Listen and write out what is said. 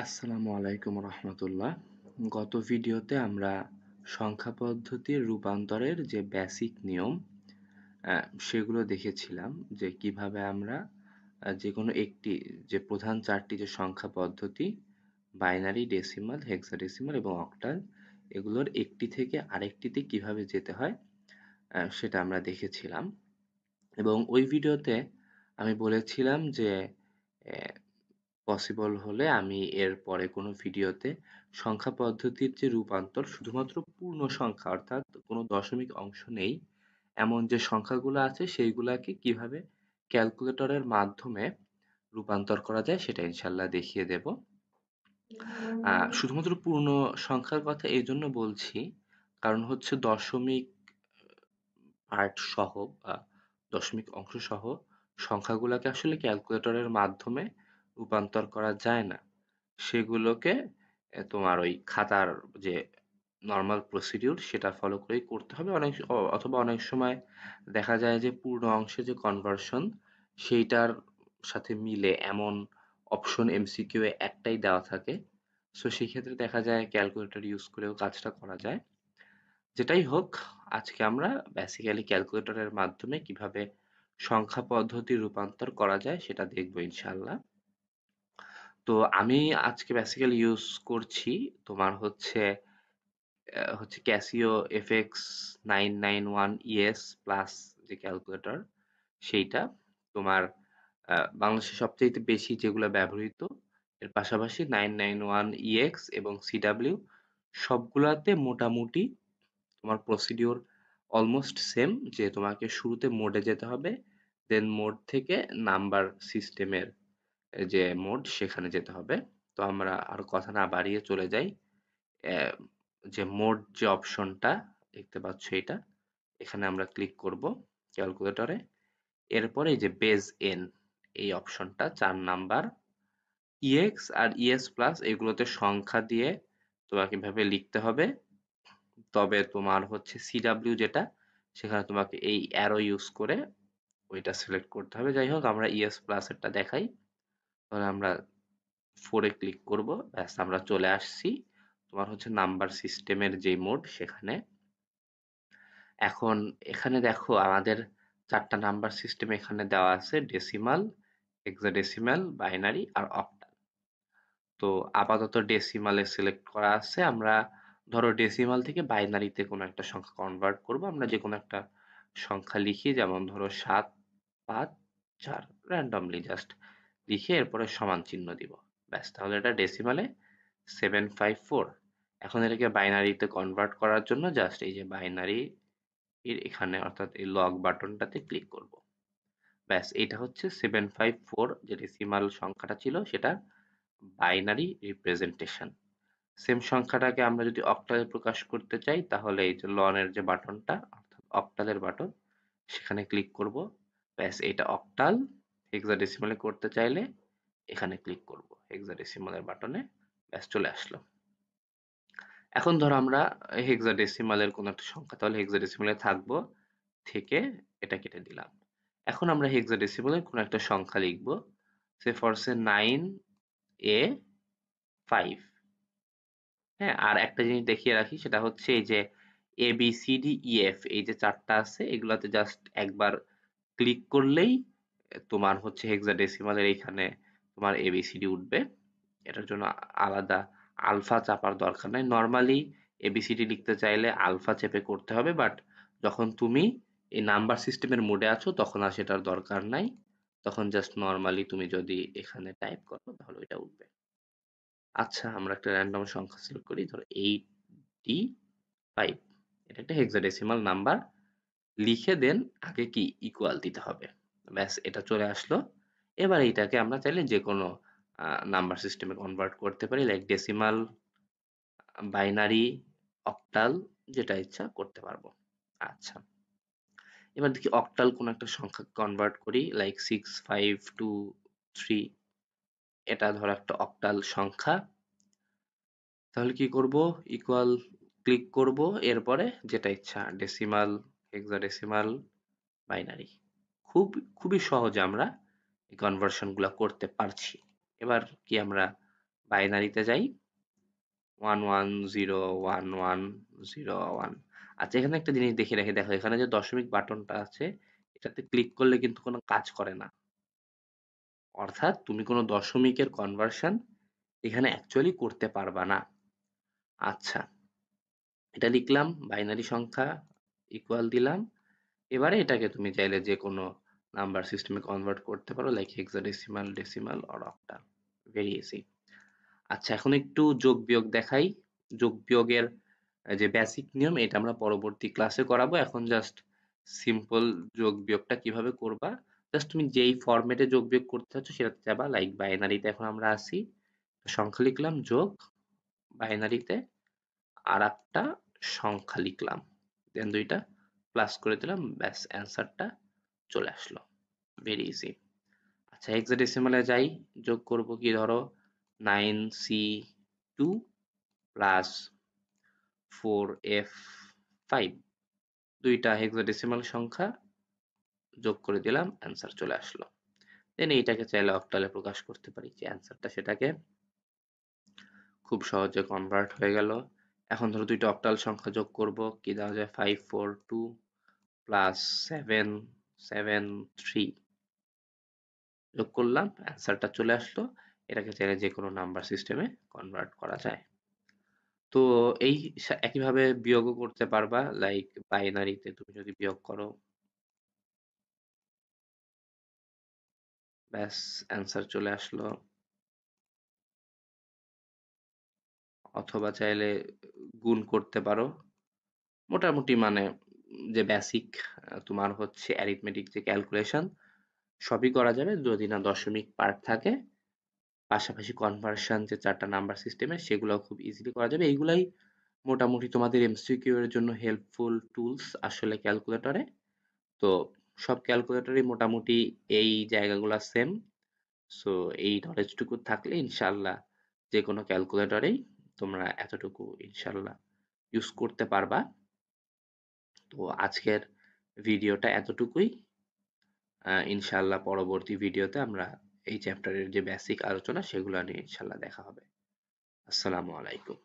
আসসালামু আলাইকুম রহমতুল্লাহ। গত ভিডিওতে আমরা সংখ্যা পদ্ধতির রূপান্তরের যে বেসিক নিয়ম সেগুলো দেখেছিলাম, যে কিভাবে আমরা যে কোনো একটি যে প্রধান চারটি যে সংখ্যা পদ্ধতি বাইনারি, ডেসিমাল, হেক্সাডেসিমাল এবং অক্টাল, এগুলোর একটি থেকে আরেকটিতে কিভাবে যেতে হয় সেটা আমরা দেখেছিলাম। এবং ওই ভিডিওতে আমি বলেছিলাম যে পসিবল হলে আমি এর পরে কোনো ভিডিওতে সংখ্যা পদ্ধতির যে রূপান্তর শুধুমাত্র পূর্ণ সংখ্যা, অর্থাৎ কোনো দশমিক অংশ নেই এমন যে সংখ্যাগুলো আছে সেইগুলাকে কিভাবে ক্যালকুলেটরের মাধ্যমে রূপান্তর করা যায় সেটা ইনশাল্লাহ দেখিয়ে দেব। শুধুমাত্র পূর্ণ সংখ্যার কথা এই জন্য বলছি, কারণ হচ্ছে দশমিক পার্ট সহ বা দশমিক অংশ সহ সংখ্যাগুলোকে আসলে ক্যালকুলেটরের মাধ্যমে রূপান্তর করা যায় না। সেগুলোকে তোমার ওই খাতার যে নরমাল প্রসিডিউর সেটা ফলো করেই করতে হবে। অথবা অনেক সময় দেখা যায় যে পূর্ণ অংশে যে কনভার্সন সেইটার সাথে মিলে এমন অপশন এমসিকিউ এ একটাই দেওয়া থাকে। সো সেই ক্ষেত্রে দেখা যায় ক্যালকুলেটর ইউজ করেও কাজটা করা যায়। যেটাই হোক, আজকে আমরা বেসিক্যালি ক্যালকুলেটরের মাধ্যমে কিভাবে সংখ্যা পদ্ধতি রূপান্তর করা যায় সেটা দেখবো ইনশাআল্লাহ। তো আমি আজকে বেসিক্যালি ইউজ করছি তোমার হচ্ছে ক্যাসিও এফএক্স 991 প্লাস যে ক্যালকুলেটর সেইটা তোমার বাংলাদেশে সবচেয়ে বেশি যেগুলো ব্যবহৃত। এর পাশাপাশি 991 এবং সিডাব্লিউ সবগুলাতে মোটামুটি তোমার প্রসিডিওর অলমোস্ট সেম, যে তোমাকে শুরুতে মোডে যেতে হবে, দেন মোড থেকে নাম্বার সিস্টেমের যে মোড সেখানে যেতে হবে। তো আমরা আর কথা না বাড়িয়ে চলে যাই। আহ, যে মোড যে অপশনটা দেখতে পাচ্ছ এটা, এখানে আমরা ক্লিক করব ক্যালকুলেটরে। এরপরে এই যে বেজ এন এই অপশনটা 4 নাম্বার, ইএক্স আর ইএস প্লাস এগুলোতে সংখ্যা দিয়ে তোমাকে এভাবে লিখতে হবে। তবে তোমার হচ্ছে সিডাব্লিউ যেটা, সেখানে তোমাকে এই অ্যারো ইউজ করে ওইটা সিলেক্ট করতে হবে। যাই হোক, আমরা ইএস প্লাস এরটা দেখাই। তাহলে আমরা 4 এ ক্লিক করব, ব্যাস আমরা চলে আসছি তোমার হচ্ছে নাম্বার সিস্টেমের যে মোড সেখানে। এখন এখানে দেখো আমাদের 4টা নাম্বার সিস্টেম এখানে দেওয়া আছে: ডেসিমাল, হেক্সাডেসিমাল, বাইনারি আর অক্টাল। তো আপাতত ডেসিমালে সিলেক্ট করা আছে। আমরা ধরো ডেসিমাল থেকে বাইনারিতে কোনো একটা সংখ্যা কনভার্ট করব। আমরা যে কোনো একটা সংখ্যা লিখি, যেমন ধরো 754, র্যান্ডমলি জাস্ট লিখে এরপরে সমান চিহ্ন দিব। ব্যাস, তাহলে এটা ডেসিমালে 754। এখন এটাকে বাইনারিতে কনভার্ট করার জন্য জাস্ট এই যে বাইনারি এর এখানে অর্থাৎ এই লগ বাটনটাতে ক্লিক করব। ব্যাস, এটা হচ্ছে 754 যে ডেসিমাল সংখ্যাটা ছিল সেটা বাইনারি রিপ্রেজেন্টেশন। সেম সংখ্যাটাকে আমরা যদি অক্টালে প্রকাশ করতে চাই, তাহলে এই যে লনের যে বাটনটা অর্থাৎ অক্টালের বাটন সেখানে ক্লিক করব। ব্যাস, এটা অক্টাল। হেক্সাডেসিমালে করতে চাইলে এখানে ক্লিক করব হেক্সাডেসিমালের বাটনে। ব্যাস, চলে আসলো। এখন ধরো আমরা হেক্সাডেসিমালের কোনো একটা সংখ্যা, তাহলে হেক্সাডেসিমালে থাকবো, থেকে এটা কেটে দিলাম। এখন আমরা হেক্সাডেসিমালের কোনো একটা সংখ্যা লিখব। সে ফর সে 9A5। হ্যাঁ, আর একটা জিনিস দেখিয়ে রাখি, সেটা হচ্ছে এই যে ABCDEF এই যে 4টা আছে, এগুলাতে জাস্ট একবার ক্লিক করলেই তোমার হচ্ছে হেক্সাডেসিমালের এইখানে তোমার ABCD উঠবে। এটার জন্য আলাদা আলফা চাপার দরকার নাই। নর্মালি ABCD লিখতে চাইলে আলফা চেপে করতে হবে, বাট যখন তুমি এই নাম্বার সিস্টেমের মোডে আছো তখন আর সেটার দরকার নাই। তখন জাস্ট নর্মালি তুমি যদি এখানে টাইপ করো তাহলে ওইটা উঠবে। আচ্ছা, আমরা একটা র্যান্ডম সংখ্যা সিলেক্ট করি, ধরো 85। এটা একটা হেক্সাডেসিমাল নাম্বার। লিখে দেন আগে কি ইকুয়াল দিতে হবে। ব্যাস, এটা চলে আসলো। এবার এইটাকে আমরা চাইলে যে কোনো নাম্বার সিস্টেমে কনভার্ট করতে পারি, লাইক ডেসিমাল, বাইনারি, অক্টাল, যেটা ইচ্ছা করতে পারবো। আচ্ছা, এবার দেখি অক্টাল কোন একটা সংখ্যা কনভার্ট করি, লাইক 6523। এটা ধরো একটা অক্টাল সংখ্যা। তাহলে কি করব, ইকুয়াল ক্লিক করব, এরপরে যেটা ইচ্ছা ডেসিমাল, হেক্সাডেসিমাল, বাইনারি। খুবই সহজে আমরা এই কনভার্সন গুলা করতে পারছি। এবার কি আমরা বাইনারিতে যাই, 11011011। আচ্ছা, এখানে একটা জিনিস দেখে রেখে দেখো, এখানে যে দশমিক বাটনটা আছে এটাতে ক্লিক করলে কিন্তু কোনো কাজ করে না, অর্থাৎ তুমি কোনো দশমিকের কনভার্সন এখানে অ্যাকচুয়ালি করতে পারবা না। আচ্ছা, এটা লিখলাম, বাইনারি সংখ্যা ইকুয়াল দিলাম। এবারে এটাকে তুমি চাইলে যে কোনো নাম্বার সিস্টেমে কনভার্ট করতে পারো, like hexadecimal, decimal or octal, very easy. আচ্ছা, এখন একটু যোগ বিয়োগ দেখাই। যোগ বিয়োগের যে বেসিক নিয়ম এটা আমরা পরবর্তী ক্লাসে করাবো। এখন জাস্ট সিম্পল যোগ বিয়োগটা কিভাবে করবা, জাস্ট তুমি যেই ফরম্যাটে যোগ বিয়োগ করতে চাচ্ছ সেটাতে যাবা, লাইক বাইনারিতে এখন আমরা আসি, সংখ্যা লিখলাম যোগ, বাইনারিতে আর একটা সংখ্যা লিখলাম, দেন দুইটা প্লাস করে দিলাম, ব্যাস অ্যান্সারটা চলে আসলো, ভেরি ইজি। আচ্ছা, হেক্সাডেসিমালে যাই, যোগ করব কি, ধরো 9C2 প্লাস 4F5, দুইটা হেক্সাডেসিমাল সংখ্যা যোগ করে দিলাম, অ্যান্সার চলে আসলো। দেন এইটাকে চাইলে অক্টালে প্রকাশ করতে পারি, যে অ্যান্সারটা সেটাকে খুব সহজে কনভার্ট হয়ে গেল। এখন ধরো দুইটা অক্টাল সংখ্যা যোগ করব, কি দেওয়া যায়, 542 প্লাস 773, যোগ করলাম, অ্যান্সারটা চলে আসলো। এটাকে চাইলে যে কোনো নাম্বার সিস্টেমে কনভার্ট করা যায়। তো এই একইভাবে বিয়োগও করতে পারবা, লাইক বাইনারিতে তুমি যদি বিয়োগ করো, ব্যাস অ্যান্সার চলে আসলো। অথবা চাইলে গুণ করতে পারো, মোটামুটি মানে যে বেসিক তোমার হচ্ছে অ্যারিথমেটিক যে ক্যালকুলেশন সবই করা যাবে যদি না দশমিক পার্ট থাকে। পাশাপাশি কনভার্সন যে চারটা নাম্বার সিস্টেমে সেগুলো খুব ইজিলি করা যাবে। এইগুলাই মোটামুটি তোমাদের এমসিকিউ এর জন্য হেল্পফুল টুলস আসলে ক্যালকুলেটরে। তো সব ক্যালকুলেটরই মোটামুটি এই জায়গাগুলো সেম। সো এই নলেজটুকু থাকলে ইনশাল্লাহ যে কোনো ক্যালকুলেটরেই তোমরা এতটুকু ইনশাল্লাহ ইউজ করতে পারবা। তো আজকের ভিডিওটা এতটুকুই। ইনশাল্লাহ পরবর্তী ভিডিওতে আমরা এই চ্যাপ্টারের যে বেসিক আলোচনা সেগুলো নিয়ে ইনশাল্লাহ দেখা হবে। আসসালামু আলাইকুম।